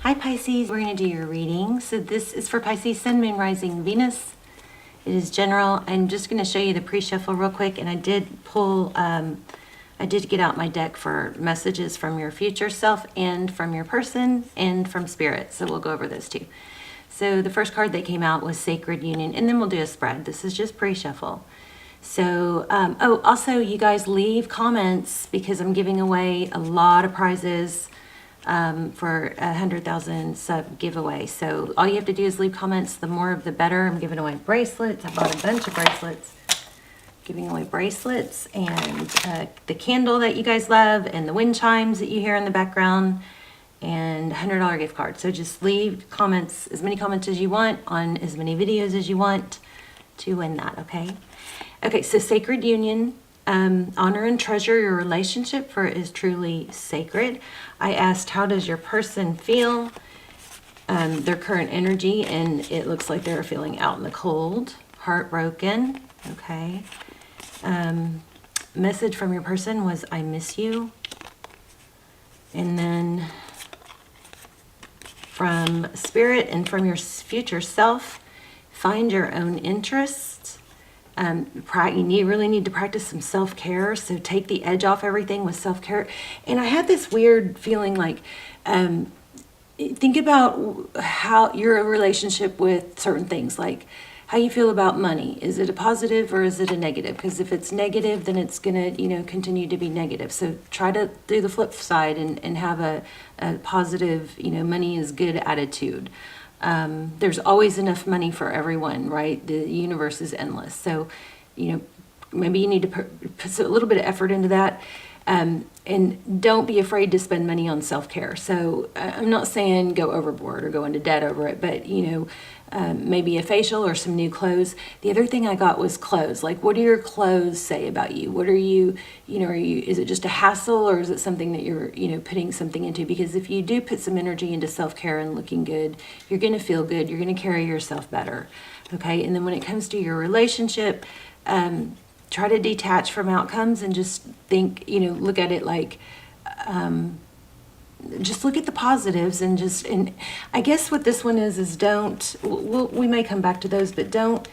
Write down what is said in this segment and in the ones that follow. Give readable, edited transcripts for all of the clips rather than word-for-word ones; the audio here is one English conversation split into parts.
Hi Pisces, we're going to do your reading. So this is for Pisces, Sun, Moon, Rising, Venus. It is general. I'm just going to show you the pre-shuffle real quick, and I did pull, I did get out my deck for messages from your future self and from your person and from spirit. So we'll go over those two. So the first card that came out was Sacred Union, and then we'll do a spread. This is just pre-shuffle. So, oh, also you guys leave comments because I'm giving away a lot of prizes for 100,000 sub giveaway. So all you have to do is leave comments. The more of the better. I'm giving away bracelets. I bought a bunch of bracelets. Giving away bracelets and the candle that you guys love and the wind chimes that you hear in the background and $100 gift card. So just leave comments, as many comments as you want on as many videos as you want to win that, okay? Okay, so Sacred Union. Honor and treasure your relationship, for it is truly sacred. I asked, how does your person feel? Their current energy, and it looks like they're feeling out in the cold, heartbroken. Okay. Message from your person was, I miss you. And then from spirit and from your future self, find your own interests. You really need to practice some self-care, so take the edge off everything with self-care. And I had this weird feeling like, think about how your relationship with certain things, like how you feel about money. Is it a positive or is it a negative? Because if it's negative, then it's going to, continue to be negative. So try to do the flip side and have a positive, money is good attitude. There's always enough money for everyone, right? The universe is endless. So, maybe you need to put a little bit of effort into that. And don't be afraid to spend money on self-care. So I'm not saying go overboard or go into debt over it, but, maybe a facial or some new clothes. The other thing I got was clothes. Like, what do your clothes say about you? What are you, is it just a hassle, or is it something that you're, putting something into? Because if you do put some energy into self-care and looking good, you're going to feel good. You're going to carry yourself better. Okay. And then when it comes to your relationship, try to detach from outcomes and just think, look at it like, just look at the positives and I guess what this one is we may come back to those, but don't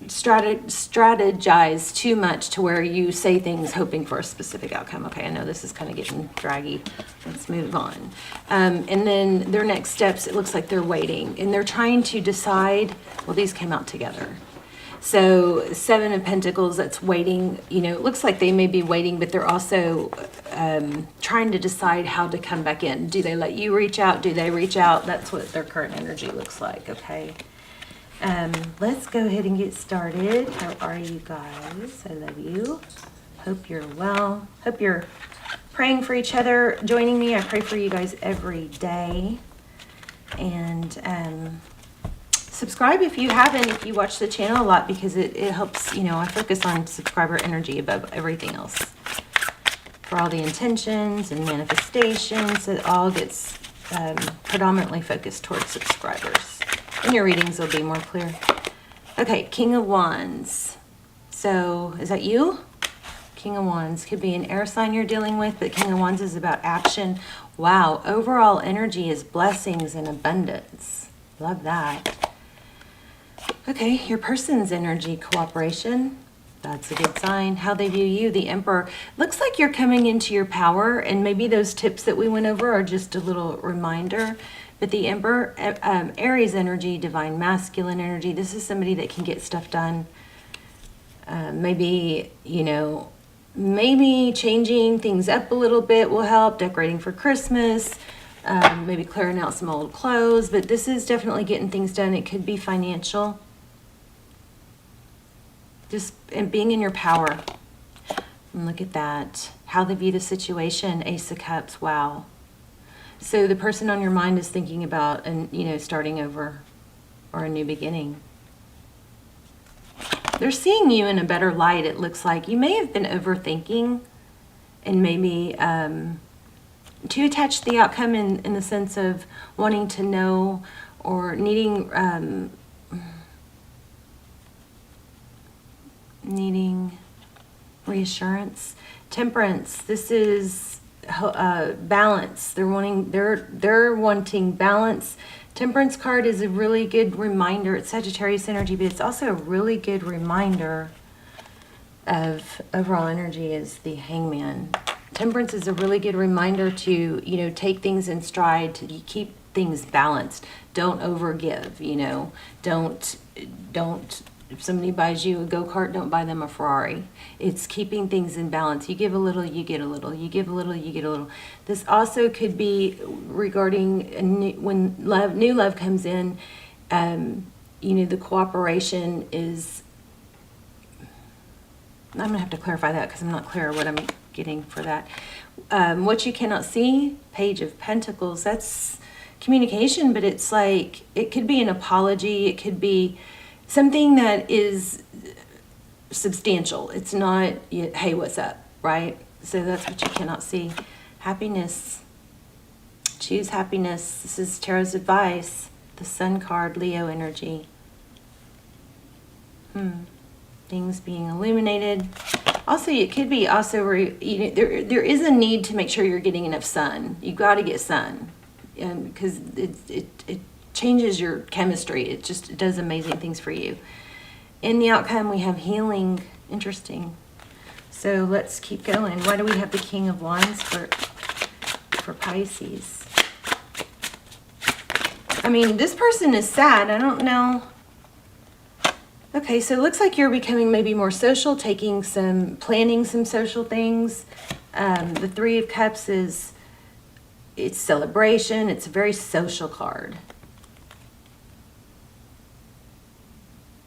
strategize too much to where you say things hoping for a specific outcome. Okay, I know this is kind of getting draggy. Let's move on. And then their next steps, it looks like they're waiting and they're trying to decide. Well, these came out together. So 7 of Pentacles, that's waiting. It looks like they may be waiting, but they're also trying to decide how to come back in. Do they let you reach out? Do they reach out? That's what their current energy looks like, okay? Let's go ahead and get started. How are you guys? I love you. Hope you're well. Hope you're praying for each other, joining me. I pray for you guys every day. And subscribe if you haven't, if you watch the channel a lot, because it helps, I focus on subscriber energy above everything else. For all the intentions and manifestations, it all gets predominantly focused towards subscribers. And your readings will be more clear. Okay, King of Wands. So, is that you? King of Wands could be an air sign you're dealing with, but King of Wands is about action. Wow, overall energy is blessings and abundance. Love that. Okay, your person's energy, cooperation. That's a good sign. How they view you, the Emperor. Looks like you're coming into your power, and maybe those tips that we went over are just a little reminder. But the Emperor, Aries energy, divine masculine energy. This is somebody that can get stuff done. Maybe, maybe changing things up a little bit will help. Decorating for Christmas. Maybe clearing out some old clothes. But this is definitely getting things done. It could be financial. Just and being in your power. And look at that. How they view the situation. Ace of Cups. Wow. So the person on your mind is thinking about starting over or a new beginning. They're seeing you in a better light, it looks like. You may have been overthinking and maybe too attached to the outcome in the sense of wanting to know or needing reassurance. Temperance, this is balance. They're wanting balance. Temperance card is a really good reminder. It's Sagittarius energy, but it's also a really good reminder of overall energy is the Hangman. Temperance is a really good reminder to, take things in stride, to keep things balanced. Don't overgive, Don't, if somebody buys you a go-kart, don't buy them a Ferrari. It's keeping things in balance. You give a little, you get a little. You give a little, you get a little. This also could be regarding when new love comes in, the cooperation is, I'm going to have to clarify that because I'm not clear what I'm getting for that. What you cannot see, Page of Pentacles, that's communication, but it's like, it could be an apology. It could be something that is substantial. It's not, hey, what's up, right? So that's what you cannot see. Happiness. Choose happiness. This is tarot's advice. The Sun card, Leo energy. Things being illuminated. Also, it could be also, there is a need to make sure you're getting enough sun. You got to get sun, because it changes your chemistry. It does amazing things for you. In the outcome, we have healing. Interesting. So let's keep going. Why do we have the King of Wands for Pisces? I mean, this person is sad. I don't know. Okay, so it looks like you're becoming maybe more social, planning some social things. The Three of Cups it's celebration. It's a very social card.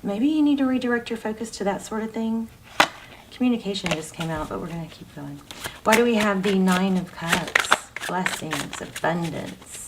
Maybe you need to redirect your focus to that sort of thing. Communication just came out, but we're going to keep going. Why do we have the Nine of Cups? Blessings, abundance.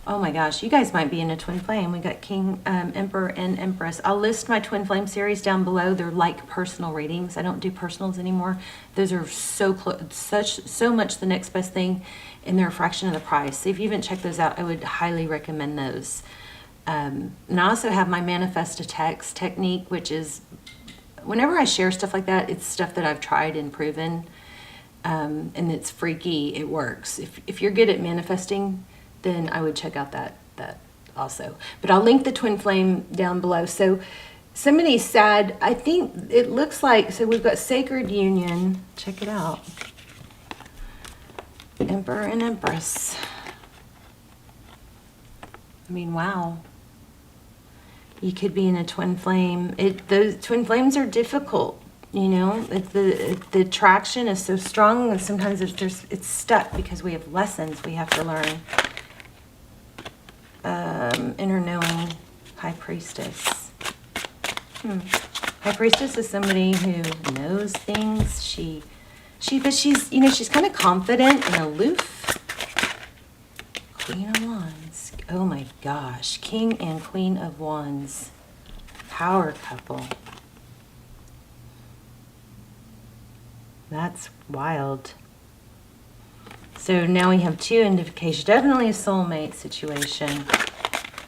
Oh my gosh, you guys might be in a twin flame. We got King, Emperor, and Empress. I'll list my twin flame series down below. They're like personal readings. I don't do personals anymore. Those are so close, so much the next best thing, and they're a fraction of the price. So if you haven't checked those out, I would highly recommend those. And I also have my manifest a text technique, which is whenever I share stuff like that, it's stuff that I've tried and proven, and it's freaky. It works. If you're good at manifesting, then I would check out that also. But I'll link the twin flame down below. So somebody's sad. I think it looks like, so we've got Sacred Union. Check it out. Emperor and Empress. I mean, wow. You could be in a twin flame. Those twin flames are difficult, the attraction is so strong, and sometimes it's stuck because we have lessons we have to learn. Inner knowing. High Priestess. High Priestess is somebody who knows things. But she's kind of confident and aloof. Queen of Wands. Oh my gosh. King and Queen of Wands. Power couple. That's wild. So now we have two indications. Definitely a soulmate situation.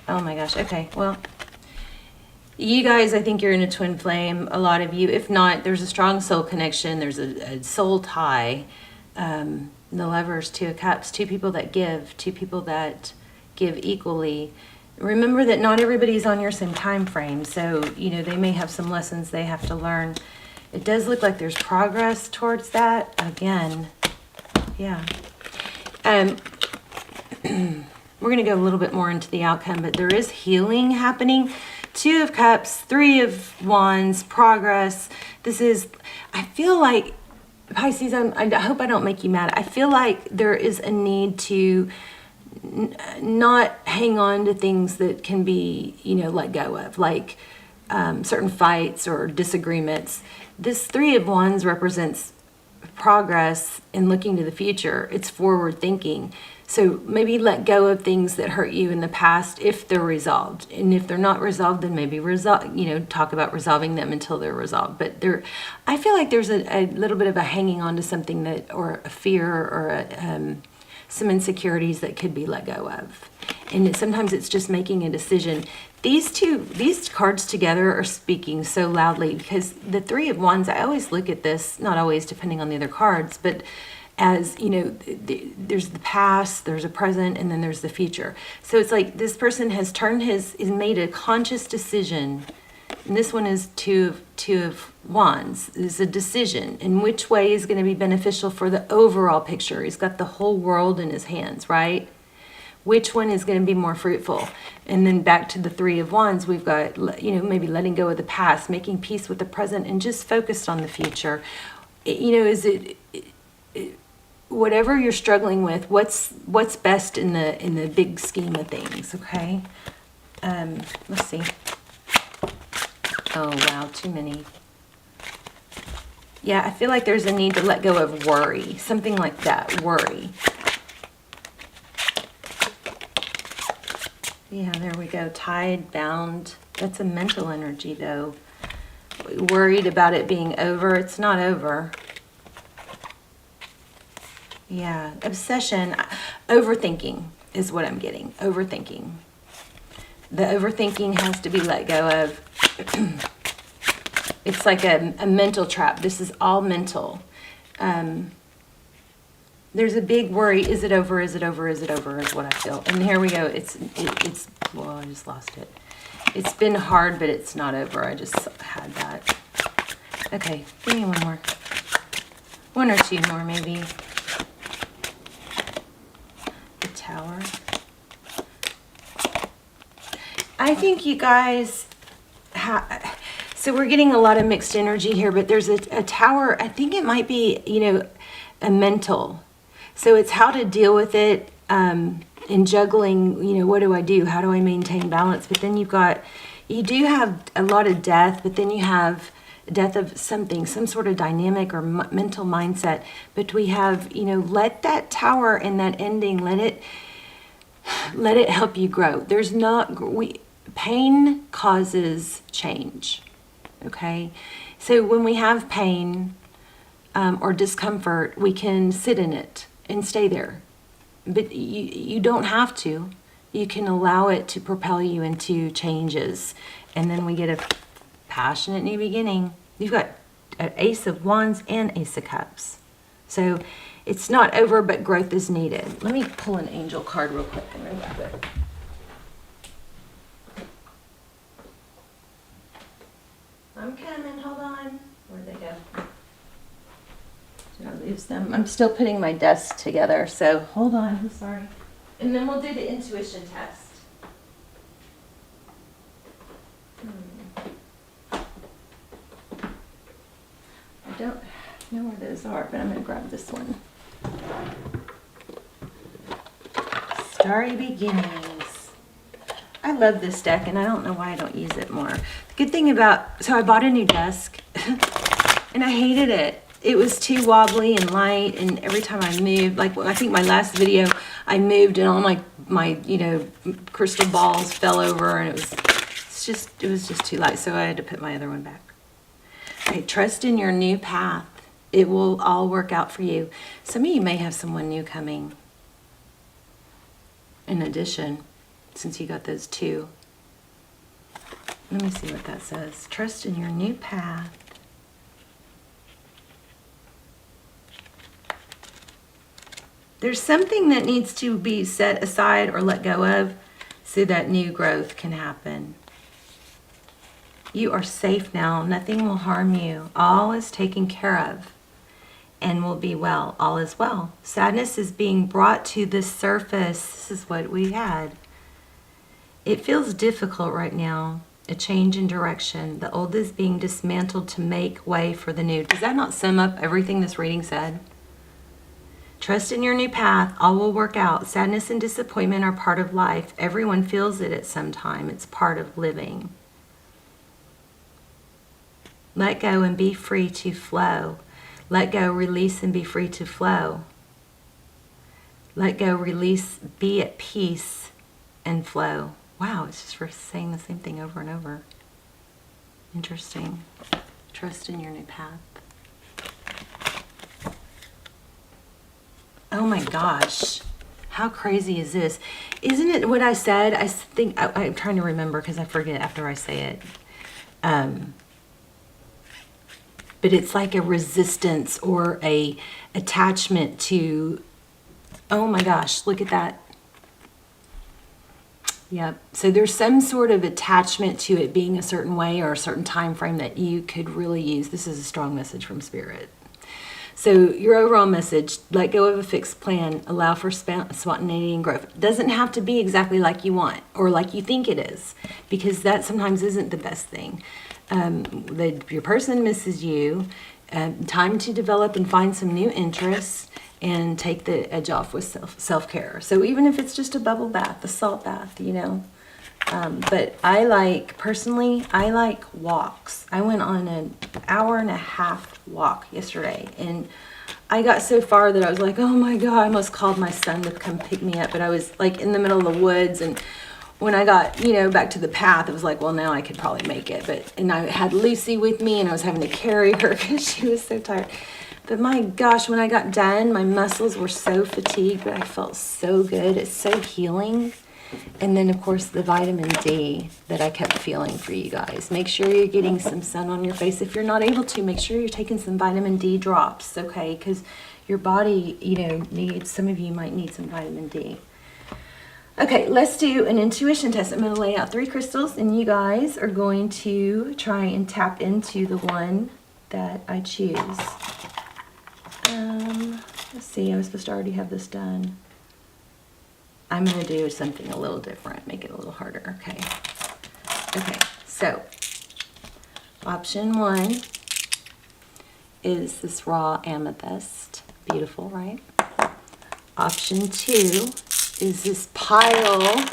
Oh my gosh. Okay, well, you guys, I think you're in a twin flame. A lot of you. If not, there's a strong soul connection. There's a soul tie. The Lovers, Two of Cups. Two people that give. Two people that give equally. Remember that not everybody's on your same time frame. So, they may have some lessons they have to learn. It does look like there's progress towards that. Again, yeah. We're going to go a little bit more into the outcome, but there is healing happening. Two of Cups, Three of Wands, progress. I feel like, Pisces, I hope I don't make you mad. I feel like there is a need to not hang on to things that can be, let go of, like certain fights or disagreements. This Three of Wands represents progress and looking to the future. It's forward thinking. So maybe let go of things that hurt you in the past if they're resolved. And if they're not resolved, then maybe talk about resolving them until they're resolved. But I feel like there's a little bit of a hanging on to something or a fear or some insecurities that could be let go of. And sometimes it's just making a decision. These cards together are speaking so loudly, because the Three of Wands, I always look at this, not always depending on the other cards, but as, you know, there's the past, there's a present, and then there's the future. So it's like this person has made a conscious decision. And this one is two of Wands. It's a decision in which way is going to be beneficial for the overall picture. He's got the whole world in his hands, right? Which one is going to be more fruitful? And then back to the Three of Wands, we've got, you know, maybe letting go of the past, making peace with the present, and just focused on the future. You know, is it whatever you're struggling with, what's best in the big scheme of things, okay? Let's see. Oh, wow, too many. Yeah, I feel like there's a need to let go of worry. Something like that, worry. Yeah, there we go. Tied, bound. That's a mental energy, though. Worried about it being over. It's not over. Yeah, obsession. Overthinking is what I'm getting. Overthinking. The overthinking has to be let go of. It's like a mental trap. This is all mental. There's a big worry. Is it over? Is it over? Is it over? Is what I feel. And here we go. It's well, I just lost it. It's been hard, but it's not over. I just had that. Okay, give me one more. One or two more, maybe. The Tower. I think you guys so we're getting a lot of mixed energy here, but there's a Tower. I think it might be, you know, a mental. So it's how to deal with it in juggling, you know, what do I do? How do I maintain balance? But then you do have a lot of death, but then you have death of something, some sort of dynamic or mental mindset. But we have, you know, let that Tower and that ending, let it help you grow. Pain causes change, okay? So when we have pain or discomfort, we can sit in it and stay there. But you don't have to. You can allow it to propel you into changes. And then we get a passionate new beginning. You've got an Ace of Wands and Ace of Cups. So it's not over, but growth is needed. Let me pull an angel card real quick and remove it. I'm coming, hold on. Where'd they go? Did I lose them? I'm still putting my desk together, so hold on, I'm sorry. And then we'll do the intuition test. I don't know where those are, but I'm going to grab this one. Starry Beginnings. I love this deck, and I don't know why I don't use it more. The good thing about, so I bought a new desk, and I hated it. It was too wobbly and light, and every time I moved, like I think my last video, I moved and all my you know, crystal balls fell over, and it was just too light, so I had to put my other one back. Okay, trust in your new path. It will all work out for you. Some of you may have someone new coming. In addition, since you got those two. Let me see what that says. Trust in your new path. There's something that needs to be set aside or let go of so that new growth can happen. You are safe now. Nothing will harm you. All is taken care of and will be well. All is well. Sadness is being brought to the surface. This is what we had. It feels difficult right now. A change in direction. The old is being dismantled to make way for the new. Does that not sum up everything this reading said? Trust in your new path. All will work out. Sadness and disappointment are part of life. Everyone feels it at some time. It's part of living. Let go and be free to flow. Let go, release, and be free to flow. Let go, release, be at peace, and flow. Wow, it's just for saying the same thing over and over. Interesting. Trust in your new path. Oh my gosh. How crazy is this? Isn't it what I said? I think, I'm trying to remember because I forget after I say it. But it's like a resistance or a attachment to, oh my gosh, look at that. Yep. So there's some sort of attachment to it being a certain way or a certain time frame that you could really use. This is a strong message from Spirit. So your overall message, let go of a fixed plan, allow for spontaneity and growth. It doesn't have to be exactly like you want or like you think it is, because that sometimes isn't the best thing. Your person misses you. Time to develop and find some new interests and take the edge off with self-care. So even if it's just a bubble bath, a salt bath, you know. But personally, I like walks. I went on an hour and a half walk yesterday, and I got so far that I was like, oh my God, I almost called my son to come pick me up, but I was like in the middle of the woods, and when I got, back to the path, it was like, well, now I could probably make it. And I had Lucy with me, and I was having to carry her because she was so tired. But my gosh, when I got done, my muscles were so fatigued, but I felt so good. It's so healing. And then, of course, the vitamin D that I kept feeling for you guys. Make sure you're getting some sun on your face. If you're not able to, make sure you're taking some vitamin D drops, okay? Because your body, needs, some of you might need some vitamin D. Okay, let's do an intuition test. I'm going to lay out 3 crystals, and you guys are going to try and tap into the one that I choose. Let's see, I was supposed to already have this done. I'm going to do something a little different, make it a little harder, okay? Okay, so option 1 is this raw amethyst. Beautiful, right? Option 2 is this pile.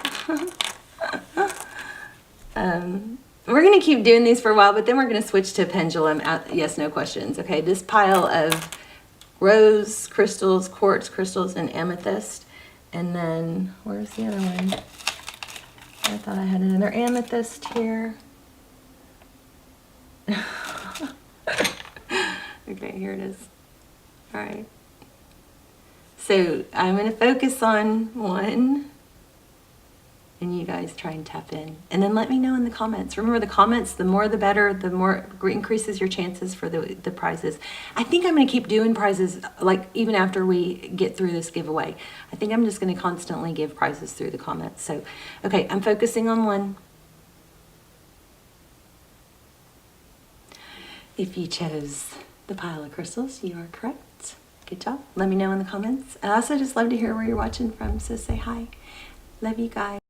We're going to keep doing these for a while, but then we're going to switch to pendulum, yes, no questions. Okay, this pile of rose crystals, quartz crystals, and amethyst. And then, where's the other one? I thought I had another amethyst here. Okay, here it is. All right. So I'm going to focus on one, and you guys try and tap in. And then let me know in the comments. Remember, the comments, the more the better, the more increases your chances for the prizes. I think I'm going to keep doing prizes, like even after we get through this giveaway. I think I'm just going to constantly give prizes through the comments. So, okay, I'm focusing on one. If you chose the pile of crystals, you are correct. Good job. Let me know in the comments. I also just love to hear where you're watching from, so say hi. Love you guys.